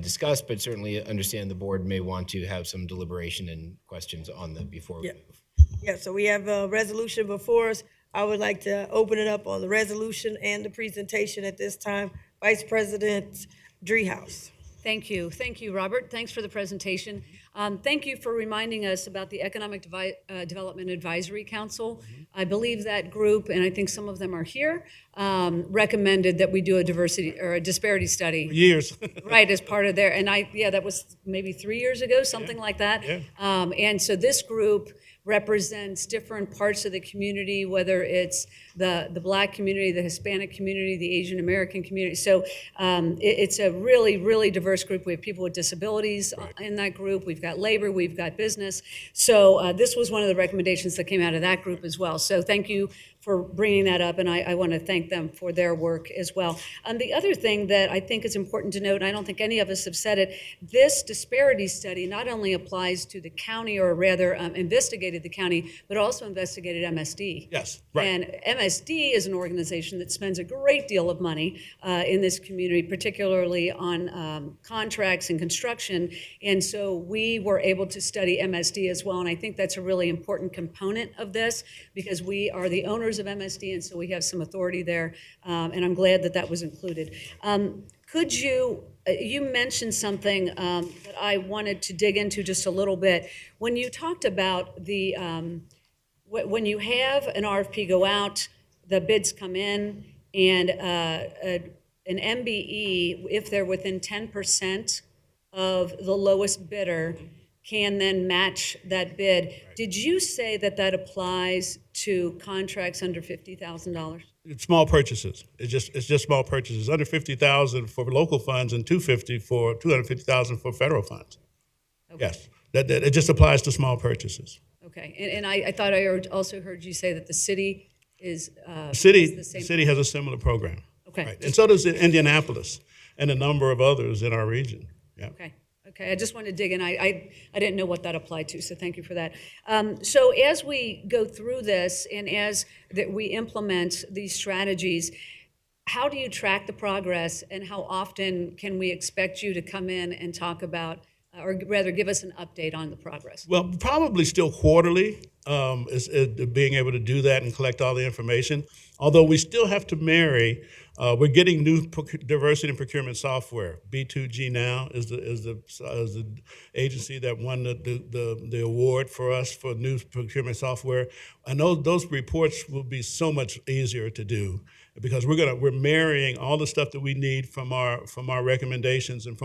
[SPEAKER 6] discussed, but certainly understand the board may want to have some deliberation and questions on them before we move.
[SPEAKER 1] Yeah, so we have a resolution before us. I would like to open it up on the resolution and the presentation at this time. Vice President Driehaus.
[SPEAKER 5] Thank you. Thank you, Robert. Thanks for the presentation. Thank you for reminding us about the Economic Development Advisory Council. I believe that group, and I think some of them are here, recommended that we do a diversity or a disparity study.
[SPEAKER 2] Years.
[SPEAKER 5] Right, as part of their, and that was maybe 3 years ago, something like that.
[SPEAKER 2] Yeah.
[SPEAKER 5] And so this group represents different parts of the community, whether it's the Black community, the Hispanic community, the Asian American community. So it's a really, really diverse group. We have people with disabilities in that group. We've got labor, we've got business. So this was one of the recommendations that came out of that group as well. So thank you for bringing that up, and I want to thank them for their work as well. The other thing that I think is important to note, and I don't think any of us have said it, this disparity study not only applies to the county, or rather investigated the county, but also investigated MSD.
[SPEAKER 2] Yes, right.
[SPEAKER 5] And MSD is an organization that spends a great deal of money in this community, particularly on contracts and construction. And so we were able to study MSD as well. And I think that's a really important component of this, because we are the owners of MSD, and so we have some authority there. And I'm glad that that was included. Could you mentioned something that I wanted to dig into just a little bit. When you talked about the, when you have an RFP go out, the bids come in, and an MBE, if they're within 10% of the lowest bidder, can then match that bid. Did you say that that applies to contracts under $50,000?
[SPEAKER 2] It's small purchases. It's just small purchases. Under 50,000 for local funds and 250,000 for federal funds. Yes, that it just applies to small purchases.
[SPEAKER 5] Okay, and I thought I also heard you say that the city is the
[SPEAKER 2] City has a similar program.
[SPEAKER 5] Okay.
[SPEAKER 2] Right. And so does Indianapolis and a number of others in our region. Yeah.
[SPEAKER 5] Okay, I just wanted to dig in. I didn't know what that applied to, so thank you for that. So as we go through this and as that we implement these strategies, how do you track the progress and how often can we expect you to come in and talk about, or rather give us an update on the progress?
[SPEAKER 2] Well, probably still quarterly is being able to do that and collect all the information. Although we still have to marry, we're getting new diversity and procurement software. B2G now is the agency that won the award for us for new procurement software. And those reports will be so much easier to do because we're marrying all the stuff that we need from our recommendations and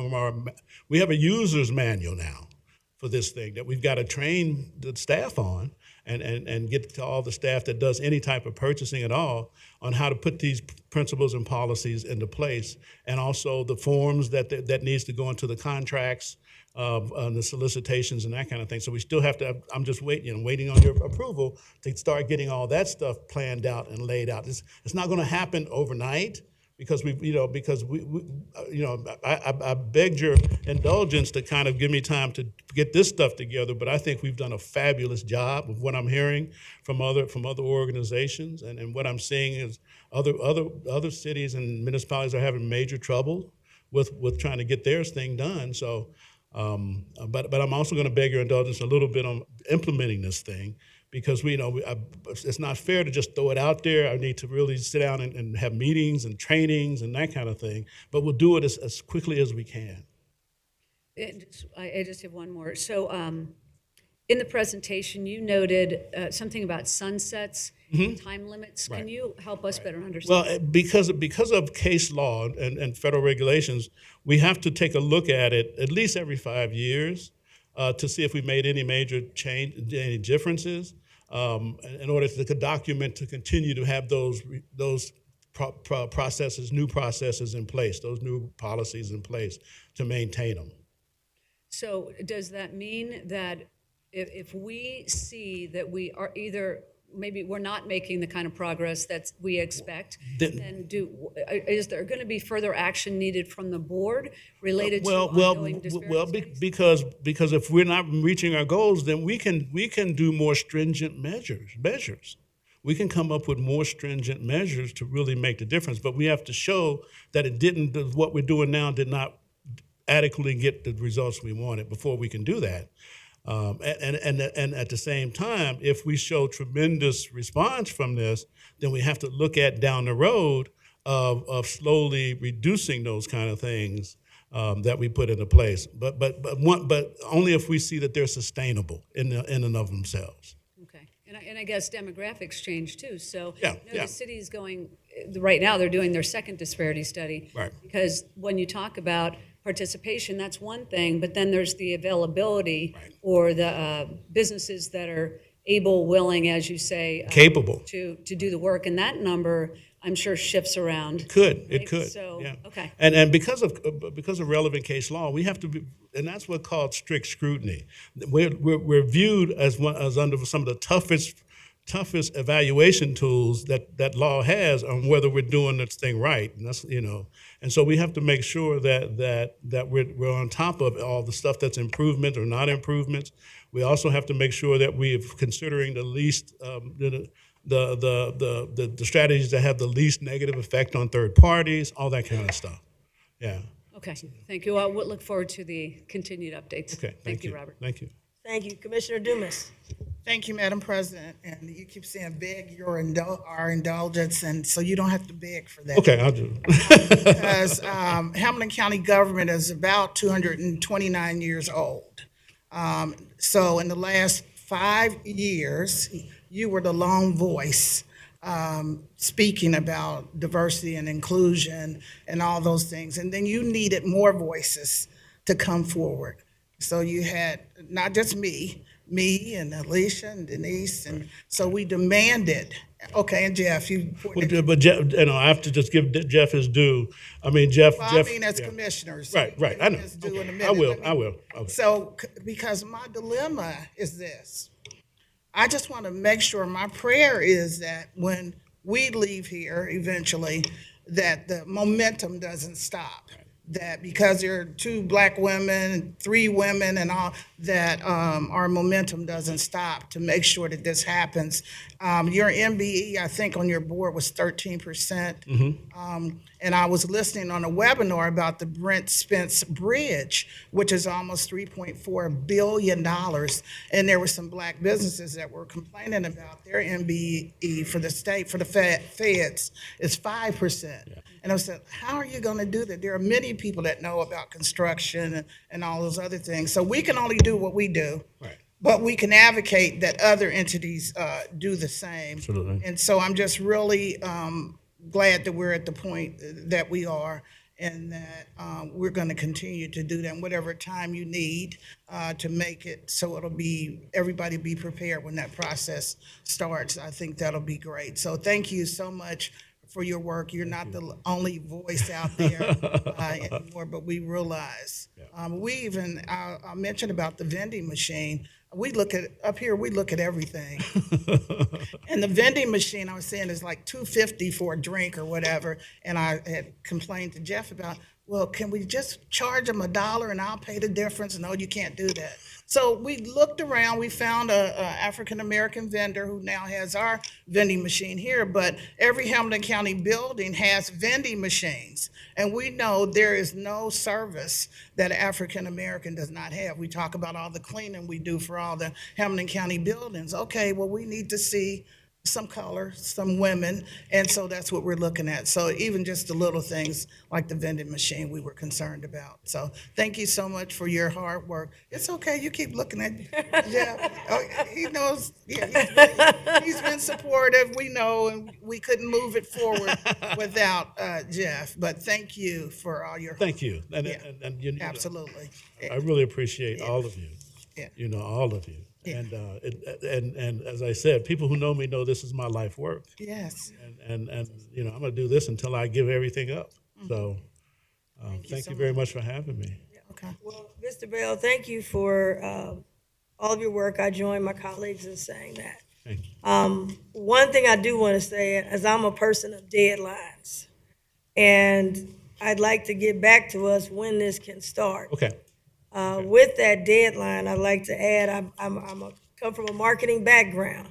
[SPEAKER 2] we have a user's manual now for this thing that we've got to train the staff on and get to all the staff that does any type of purchasing at all on how to put these principles and policies into place, and also the forms that needs to go into the contracts, the solicitations and that kind of thing. So we still have to. I'm just waiting on your approval to start getting all that stuff planned out and laid out. It's not going to happen overnight. Because I begged your indulgence to kind of give me time to get this stuff together, but I think we've done a fabulous job of what I'm hearing from other organizations, and what I'm seeing is other cities and municipalities are having major trouble with trying to get their thing done. So, but I'm also going to beg your indulgence a little bit on implementing this thing. Because it's not fair to just throw it out there. I need to really sit down and have meetings and trainings and that kind of thing. But we'll do it as quickly as we can.
[SPEAKER 5] I just have one more. So in the presentation, you noted something about sunsets, time limits. Can you help us better understand?
[SPEAKER 2] Well, because of case law and federal regulations, we have to take a look at it at least every 5 years to see if we made any major change, any differences. In order to document, to continue to have those processes, new processes in place, those new policies in place to maintain them.
[SPEAKER 5] So does that mean that if we see that we are maybe we're not making the kind of progress that we expect, then is there going to be further action needed from the board related to ongoing disparities?
[SPEAKER 2] Because if we're not reaching our goals, then we can do more stringent measures. We can come up with more stringent measures to really make the difference. But we have to show that what we're doing now did not adequately get the results we wanted before we can do that. And at the same time, if we show tremendous response from this, then we have to look at down the road of slowly reducing those kind of things that we put into place. But only if we see that they're sustainable in and of themselves.
[SPEAKER 5] Okay, and I guess demographics change too. So
[SPEAKER 2] the
[SPEAKER 5] city is going right now. They're doing their second disparity study.
[SPEAKER 2] Right.
[SPEAKER 5] Because when you talk about participation, that's one thing, but then there's the availability or the businesses that are able, willing, as you say,
[SPEAKER 2] capable
[SPEAKER 5] to do the work, and that number I'm sure shifts around.
[SPEAKER 2] It could.
[SPEAKER 5] So,
[SPEAKER 2] yeah.
[SPEAKER 5] Okay.
[SPEAKER 2] And because of relevant case law, we have to be, and that's what's called strict scrutiny. We're viewed as under some of the toughest evaluation tools that law has on whether we're doing this thing right, and that's and so we have to make sure that we're on top of all the stuff that's improvement or not improvements. We also have to make sure that we're considering the least the strategies that have the least negative effect on third parties, all that kind of stuff. Yeah.
[SPEAKER 5] Okay. Thank you. We'll look forward to the continued updates.
[SPEAKER 2] Okay.
[SPEAKER 5] Thank you, Robert.
[SPEAKER 2] Thank you.
[SPEAKER 1] Thank you, Commissioner Dumas.
[SPEAKER 4] Thank you, Madam President. And you keep saying beg our indulgence, and so you don't have to beg for that.
[SPEAKER 2] Okay, I'll do.
[SPEAKER 4] Because Hamilton County government is about 229 years old. So in the last 5 years, you were the lone voice speaking about diversity and inclusion and all those things. And then you needed more voices to come forward. So you had not just me and Alicia and Denise, and so we demanded, okay, and Jeff,
[SPEAKER 2] But Jeff, I have to just give Jeff his due. I mean, Jeff.
[SPEAKER 4] well,
[SPEAKER 2] Jeff
[SPEAKER 4] I mean, as
[SPEAKER 2] yeah.
[SPEAKER 4] commissioners.
[SPEAKER 2] Right, I know.
[SPEAKER 4] His due in a
[SPEAKER 2] Okay.
[SPEAKER 4] minute.
[SPEAKER 2] I will.
[SPEAKER 4] So, because my dilemma is this, I just want to make sure, my prayer is that when we leave here eventually, that the momentum doesn't stop. That because there are 2 black women, 3 women and all, that our momentum doesn't stop to make sure that this happens. Your MBE, I think on your board was 13%. And I was listening on a webinar about the Brent Spence Bridge, which is almost $3.4 billion. And there were some black businesses that were complaining about their MBE for the state, for the feds, is 5%. And I said, how are you going to do that? There are many people that know about construction and all those other things. So we can only do what we do.
[SPEAKER 2] Right.
[SPEAKER 4] But we can advocate that other entities do the same.
[SPEAKER 2] Absolutely.
[SPEAKER 4] And so I'm just really glad that we're at the point that we are, and that we're going to continue to do that, and whatever time you need to make it so it'll be, everybody be prepared when that process starts. I think that'll be great. So thank you so much for your work. You're not the only voice out there anymore, but we realize. We even, I mentioned about the vending machine. We look at, up here, we look at everything. And the vending machine, I was saying, is like $2.50 for a drink or whatever. And I had complained to Jeff about, well, can we just charge them $1 and I'll pay the difference? No, you can't do that. So we looked around, we found a African-American vendor who now has our vending machine here, but every Hamilton County building has vending machines. And we know there is no service that an African-American does not have. We talk about all the cleaning we do for all the Hamilton County buildings. Okay, well, we need to see some color, some women, and so that's what we're looking at. So even just the little things like the vending machine we were concerned about. So thank you so much for your hard work. It's okay, you keep looking at Jeff. Oh, he knows, yeah, he's been supportive, we know, and we couldn't move it forward without Jeff. But thank you for all your.
[SPEAKER 2] Thank you. And you know,
[SPEAKER 4] Absolutely.
[SPEAKER 2] I really appreciate all of you.
[SPEAKER 4] Yeah.
[SPEAKER 2] You know, all of you.
[SPEAKER 4] Yeah.
[SPEAKER 2] And as I said, people who know me know this is my life work.
[SPEAKER 4] Yes.
[SPEAKER 2] And you know, I'm going to do this until I give everything up. So thank you very much for having me.
[SPEAKER 4] Okay.
[SPEAKER 1] Well, Mr. Bell, thank you for all of your work. I join my colleagues in saying that.
[SPEAKER 2] Thank you.
[SPEAKER 1] One thing I do want to say is I'm a person of deadlines, and I'd like to get back to us when this can start.
[SPEAKER 2] Okay.
[SPEAKER 1] With that deadline, I'd like to add, come from a marketing background.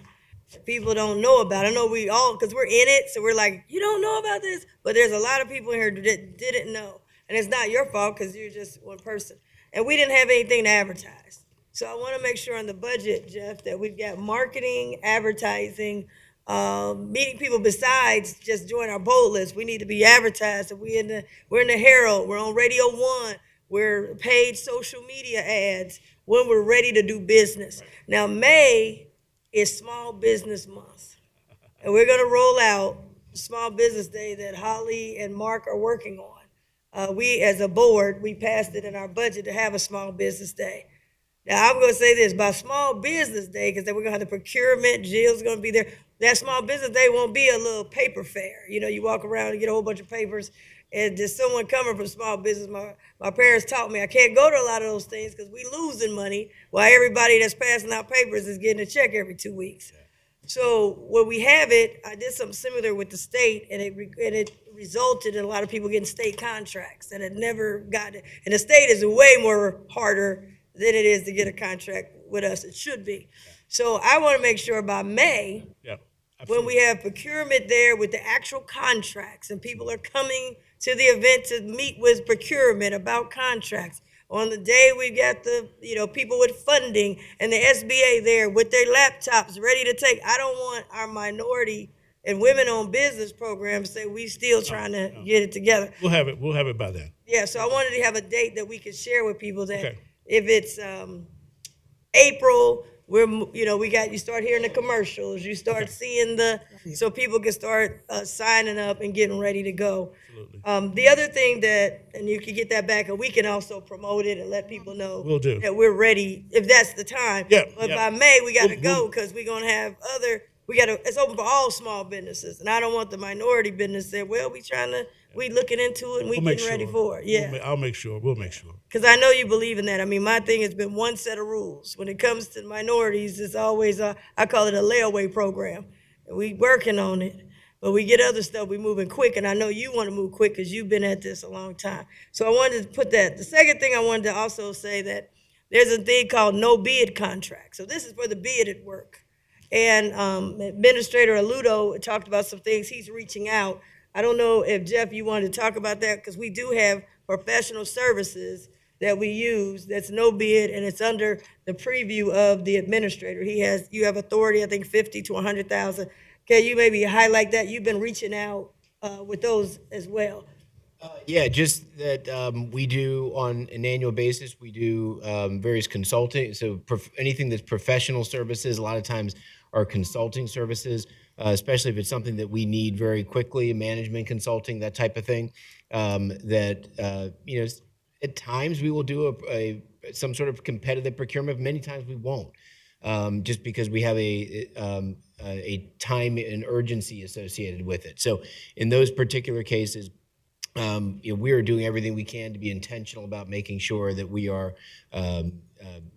[SPEAKER 1] People don't know about it. I know we all, because we're in it, so we're like, you don't know about this? But there's a lot of people here that didn't know. And it's not your fault because you're just one person. And we didn't have anything to advertise. So I want to make sure on the budget, Jeff, that we've got marketing, advertising, meeting people besides just join our bold list. We need to be advertised. We're in the Herald, we're on Radio 1. We're paid social media ads when we're ready to do business. Now, May is Small Business Month, and we're going to roll out Small Business Day that Holly and Mark are working on. We, as a board, we passed it in our budget to have a Small Business Day. Now, I'm going to say this, by Small Business Day, because then we're going to have the procurement, Jill's going to be there. That Small Business Day won't be a little paper fair. You know, you walk around and get a whole bunch of papers, and there's someone coming from small business. My parents taught me I can't go to a lot of those things because we losing money while everybody that's passing out papers is getting a check every 2 weeks. So when we have it, I did something similar with the state, and it resulted in a lot of people getting state contracts that had never gotten it. And the state is way more harder than it is to get a contract with us. It should be. So I want to make sure by May,
[SPEAKER 2] Yeah.
[SPEAKER 1] when we have procurement there with the actual contracts and people are coming to the event to meet with procurement about contracts. On the day we got the, people with funding and the SBA there with their laptops ready to take. I don't want our minority and women-owned business programs say we still trying to get it together.
[SPEAKER 2] We'll have it by then.
[SPEAKER 1] Yeah, so I wanted to have a date that we could share with people that
[SPEAKER 2] Okay.
[SPEAKER 1] if it's April, you start hearing the commercials, you start seeing so people can start signing up and getting ready to go. The other thing and you can get that back, and we can also promote it and let people know
[SPEAKER 2] Will do.
[SPEAKER 1] that we're ready if that's the time.
[SPEAKER 2] Yeah,
[SPEAKER 1] But
[SPEAKER 2] yeah.
[SPEAKER 1] by May, we got to go because we're going to have it's open for all small businesses. And I don't want the minority business to say, well, we looking into it and we
[SPEAKER 2] We'll make
[SPEAKER 1] getting ready
[SPEAKER 2] sure.
[SPEAKER 1] for it. Yeah.
[SPEAKER 2] I'll make sure. We'll make sure.
[SPEAKER 1] Because I know you believe in that. I mean, my thing has been one set of rules. When it comes to minorities, it's always, I call it a layaway program. And we working on it. But we get other stuff, we moving quick. And I know you want to move quick because you've been at this a long time. So I wanted to put that. The second thing I wanted to also say that there's a thing called no bid contract. So this is for the bid work. And Administrator Aludo talked about some things he's reaching out. I don't know if, Jeff, you wanted to talk about that, because we do have professional services that we use that's no bid, and it's under the preview of the administrator. You have authority, I think 50 to 100,000. Can you maybe highlight that? You've been reaching out with those as well.
[SPEAKER 6] Yeah, just that we do on an annual basis, we do various consulting. So anything that's professional services, a lot of times are consulting services, especially if it's something that we need very quickly, management consulting, that type of thing. At times we will do some sort of competitive procurement. Many times we won't, just because we have a time and urgency associated with it. So in those particular cases, we are doing everything we can to be intentional about making sure that we are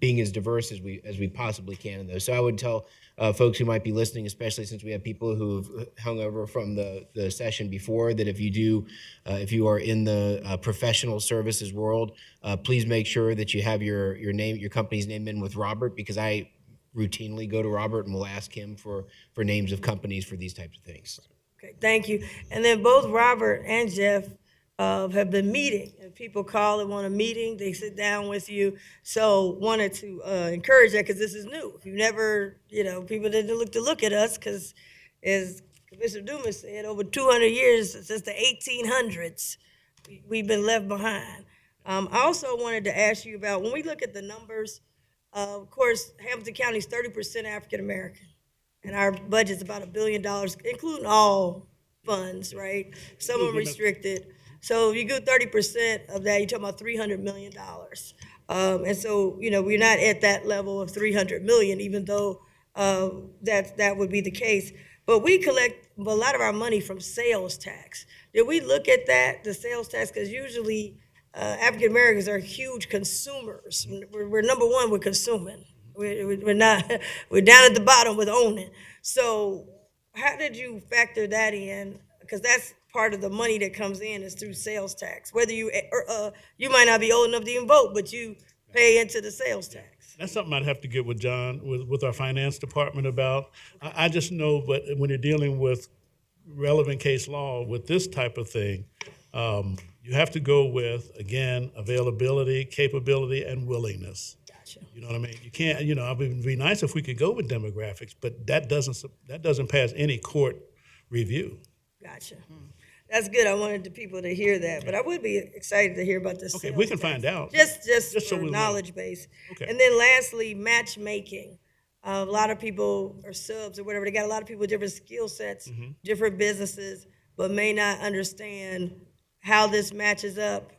[SPEAKER 6] being as diverse as we possibly can in those. So I would tell folks who might be listening, especially since we have people who've hung over from the session before, that if you are in the professional services world, please make sure that you have your company's name in with Robert, because I routinely go to Robert and will ask him for names of companies for these types of things.
[SPEAKER 1] Okay, thank you. And then both Robert and Jeff have been meeting. If people call and want a meeting, they sit down with you. So wanted to encourage that, because this is new. If you've never, people didn't look at us, because as Commissioner Dumas said, over 200 years, since the 1800s, we've been left behind. I also wanted to ask you about, when we look at the numbers, of course, Hamilton County is 30% African American, and our budget's about $1 billion, including all funds, right? Some are restricted. So you go 30% of that, you're talking about $300 million. And so, we're not at that level of $300 million, even though that would be the case. But we collect a lot of our money from sales tax. Did we look at that, the sales tax? Because usually African Americans are huge consumers. We're number one with consuming. We're not. We're down at the bottom with owning. So how did you factor that in? Because that's part of the money that comes in is through sales tax. Whether you might not be old enough to even vote, but you pay into the sales tax.
[SPEAKER 2] That's something I'd have to get with John, with our finance department about. I just know, but when you're dealing with relevant case law with this type of thing, you have to go with, again, availability, capability, and willingness.
[SPEAKER 1] Gotcha.
[SPEAKER 2] You know what I mean? You can't, it would be nice if we could go with demographics, but that doesn't pass any court review.
[SPEAKER 1] Gotcha. That's good. I wanted the people to hear that, but I would be excited to hear about this.
[SPEAKER 2] Okay, we can find out.
[SPEAKER 1] Just
[SPEAKER 2] so
[SPEAKER 1] for
[SPEAKER 2] we'll know.
[SPEAKER 1] knowledge base.
[SPEAKER 2] Okay.
[SPEAKER 1] And then lastly, matchmaking. A lot of people are subs or whatever. They got a lot of people with different skill sets, different businesses, but may not understand how this matches up.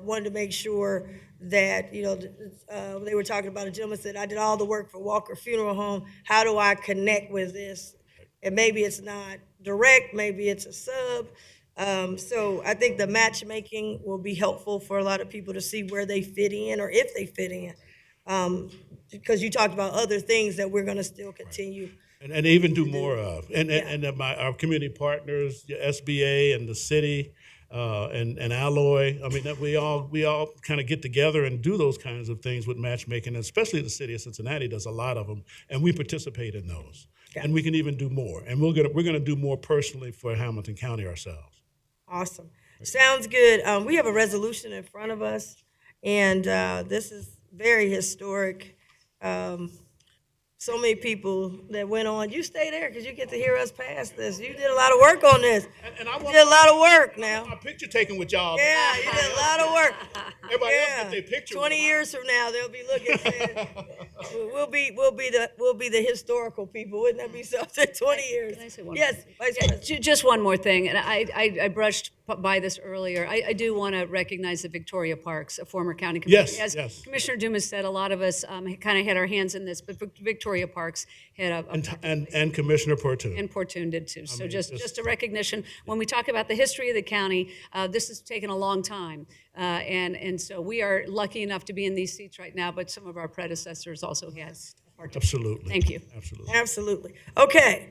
[SPEAKER 1] Wanted to make sure that, they were talking about, a gentleman said, I did all the work for Walker Funeral Home. How do I connect with this? And maybe it's not direct, maybe it's a sub. So I think the matchmaking will be helpful for a lot of people to see where they fit in, or if they fit in. Because you talked about other things that we're going to still continue.
[SPEAKER 2] And even do more of. And our community partners, the SBA and the city, and Alloy. I mean, that we all kind of get together and do those kinds of things with matchmaking, and especially the city of Cincinnati does a lot of them, and we participate in those. And we can even do more. And we're gonna do more personally for Hamilton County ourselves.
[SPEAKER 1] Awesome. Sounds good. We have a resolution in front of us, and this is very historic. so many people that went on. You stay there because you get to hear us pass this. You did a lot of work on this.
[SPEAKER 2] And I
[SPEAKER 1] You
[SPEAKER 2] want
[SPEAKER 1] did a lot of work now.
[SPEAKER 2] my picture taken with y'all.
[SPEAKER 1] Yeah, you did a lot of work.
[SPEAKER 2] Everybody else
[SPEAKER 1] Yeah.
[SPEAKER 2] get their picture.
[SPEAKER 1] 20 years from now, they'll be looking. Saying, we'll be the historical people. Wouldn't that be something? 20 years.
[SPEAKER 5] Can I say one
[SPEAKER 1] Yes,
[SPEAKER 5] more
[SPEAKER 1] Vice
[SPEAKER 5] thing?
[SPEAKER 1] President.
[SPEAKER 5] Just one more thing, and I brushed by this earlier. I do want to recognize the Victoria Parks, a former county commissioner.
[SPEAKER 2] Yes,
[SPEAKER 5] As
[SPEAKER 2] yes.
[SPEAKER 5] Commissioner Dumas said, a lot of us kind of had our hands in this, but Victoria Parks had
[SPEAKER 2] And Commissioner Portu.
[SPEAKER 5] and Portune did too. So
[SPEAKER 2] mean,
[SPEAKER 5] just a recognition. When we talk about the history of the county, this has taken a long time. And so we are lucky enough to be in these seats right now, but some of our predecessors also had.
[SPEAKER 2] Absolutely.
[SPEAKER 5] Thank you.
[SPEAKER 2] Absolutely.
[SPEAKER 1] Absolutely. Okay.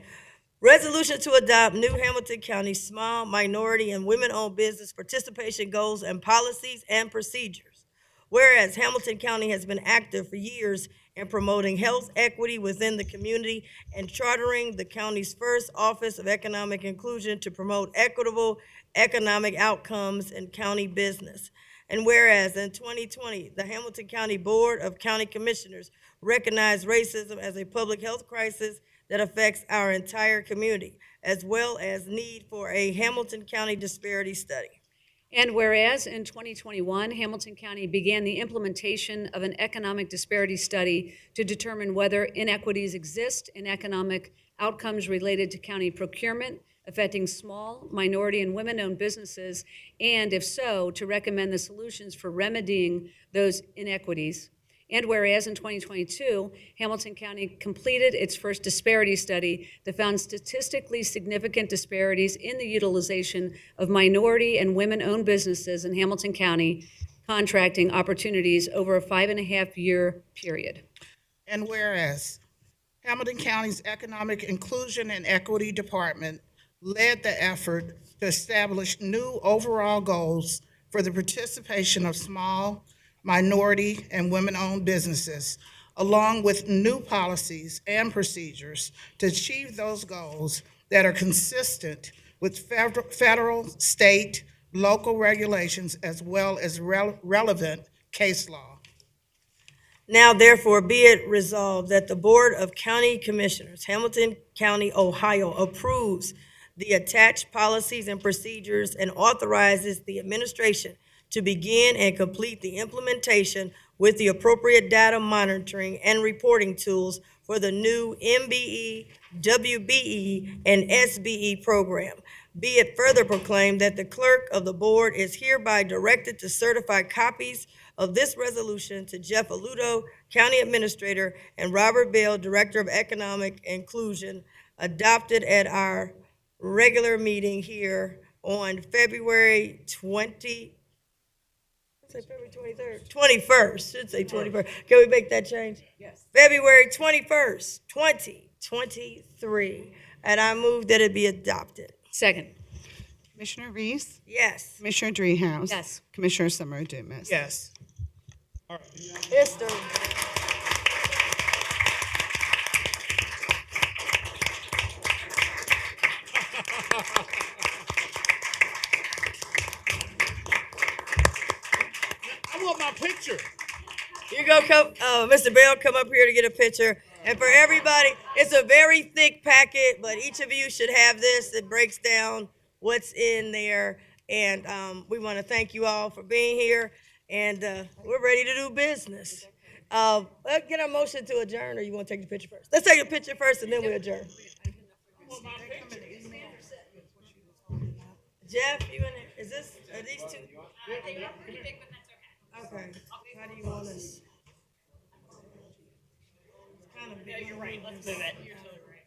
[SPEAKER 1] Resolution to adopt new Hamilton County small, minority, and women-owned business participation goals and policies and procedures. Whereas Hamilton County has been active for years in promoting health equity within the community and chartering the county's first Office of Economic Inclusion to promote equitable economic outcomes in county business. And whereas in 2020, the Hamilton County Board of County Commissioners recognized racism as a public health crisis that affects our entire community, as well as need for a Hamilton County disparity study.
[SPEAKER 5] And whereas in 2021, Hamilton County began the implementation of an economic disparity study to determine whether inequities exist in economic outcomes related to county procurement affecting small, minority, and women-owned businesses, and if so, to recommend the solutions for remedying those inequities. And whereas in 2022, Hamilton County completed its first disparity study that found statistically significant disparities in the utilization of minority and women-owned businesses in Hamilton County contracting opportunities over a 5.5-year period.
[SPEAKER 4] And whereas Hamilton County's Economic Inclusion and Equity Department led the effort to establish new overall goals for the participation of small, minority, and women-owned businesses, along with new policies and procedures to achieve those goals that are consistent with federal, state, local regulations, as well as relevant case law.
[SPEAKER 1] Now therefore be it resolved that the Board of County Commissioners, Hamilton County, Ohio, approves the attached policies and procedures and authorizes the administration to begin and complete the implementation with the appropriate data monitoring and reporting tools for the new MBE, WBE, and SBE program. Be it further proclaimed that the clerk of the board is hereby directed to certify copies of this resolution to Jeff Aludo, County Administrator, and Robert Bell, Director of Economic Inclusion, adopted at our regular meeting here on February 21st, should say 21st. Can we make that change? Yes. February 21st, 2023. And I move that it be adopted.
[SPEAKER 5] Second.
[SPEAKER 3] Commissioner Reese,
[SPEAKER 1] Yes.
[SPEAKER 3] Commissioner Dreehouse.
[SPEAKER 5] Yes.
[SPEAKER 3] Commissioner Summer Dumas.
[SPEAKER 4] Yes.
[SPEAKER 1] History.
[SPEAKER 2] I want my picture.
[SPEAKER 1] You go come, Mr. Bell, come up here to get a picture. And for everybody, it's a very thick packet, but each of you should have this. It breaks down what's in there. And we want to thank you all for being here. And we're ready to do business. Let's get a motion to adjourn, or you want to take the picture first? Let's take a picture first, and then we adjourn. Jeff, you in there? Is this, are these two? Okay. How do you want us? Kind of big. You're right. Let's move it. You're totally right.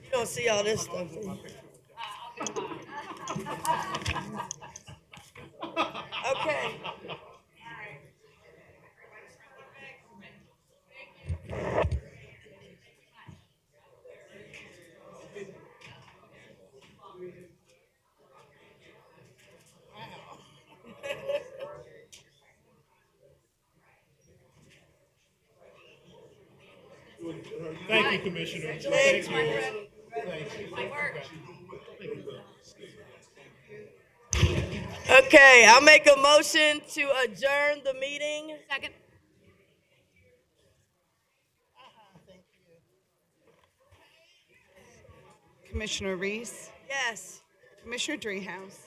[SPEAKER 1] You don't see all this stuff, do you? Okay.
[SPEAKER 2] Thank you, Commissioner.
[SPEAKER 1] Thank you. Okay, I'll make a motion to adjourn the meeting.
[SPEAKER 5] Second.
[SPEAKER 3] Commissioner Reese,
[SPEAKER 1] Yes.
[SPEAKER 3] Commissioner Dreehouse,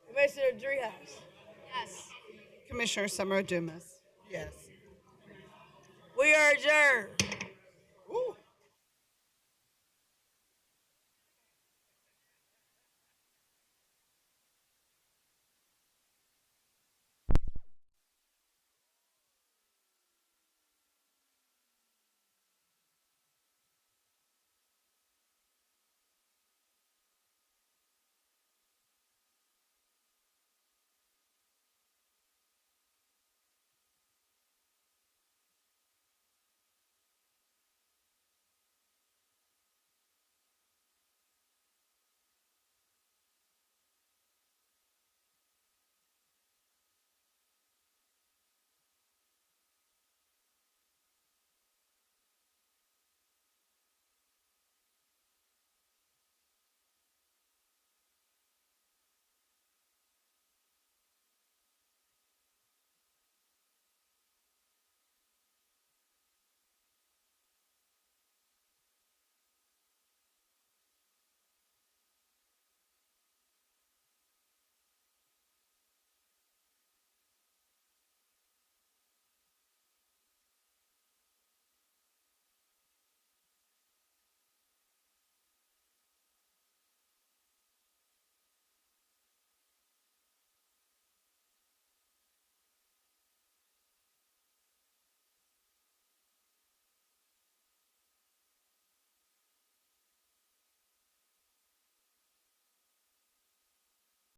[SPEAKER 1] Commissioner Dreehouse.
[SPEAKER 5] Yes.
[SPEAKER 3] Commissioner Summer Dumas.
[SPEAKER 4] Yes.
[SPEAKER 1] We are adjourned.